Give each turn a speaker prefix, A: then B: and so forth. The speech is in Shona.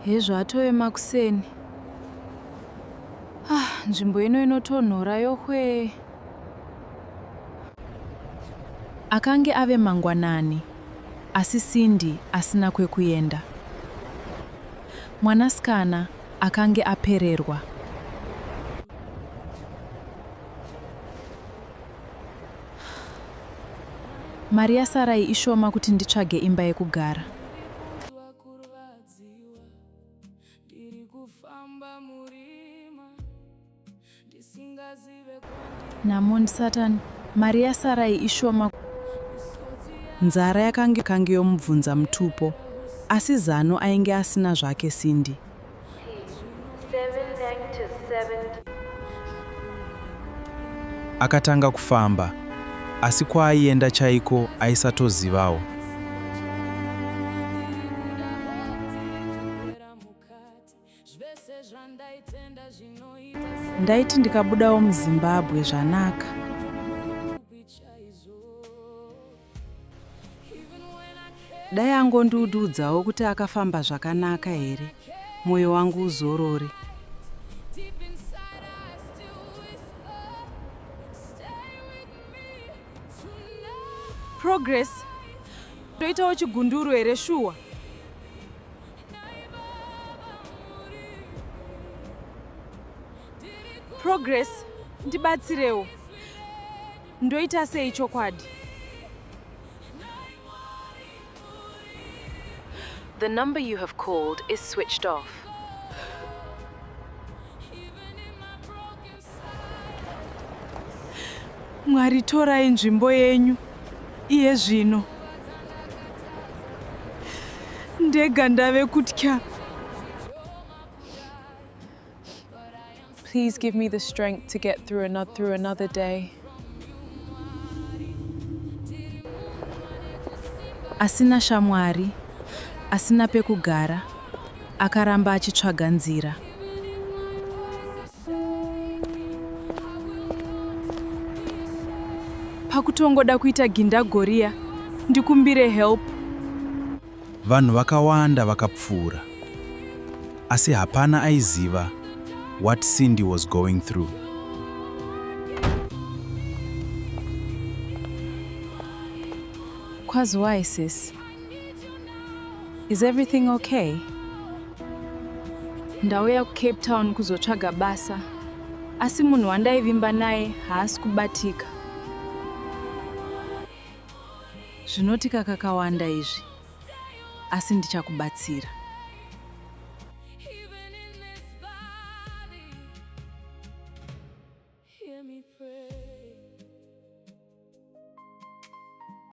A: Hezvo atove makuseni. Nzvimbo ino inotonhora yohwe. Akange ave mangwanani, asi Cindy asina kwekuenda. Mwanasikana akange apererwa. Mari yasarai ishoma kuti nditsvage imba yekugara. Namon Satan, mari yasarai ishoma. Nzara yakange yomubvunza mutupo, asi zano ainge asina zvake Cindy.
B: Akatanga kufamba, asi kwaaienda chaiko aisatozivawo.
A: Ndaiti ndikabudawo muZimbabwe zvanaka. Dai angondiudzawo kuti akafamba zvakanaka here, mwoyo wangu uzorore. Progress, toitawo chigunduru here shuwa? Progress, ndibatsirewo. Ndoita sei chokwadi?
C: The number you have called is switched off.
A: Mwari, torai nzvimbo yenyu iye zvino. Ndega ndave kutya. Please give me the strength to get through another day. Asina shamwari, asina pekugara, akaramba achitsvaga nzira. Pakutongoda kuita gindagoria, ndikumbire help.
B: Vanhu vakawanda vakapfuura, asi hapana aiziva what Cindy was going through.
A: Kwazwai sis? Is everything okay? Ndauya kuCape Town kuzotsvaga basa, asi munhu wandaivimba naye haasi kubatika. Zvinotika kakawanda izvi, asi ndichakubatsira.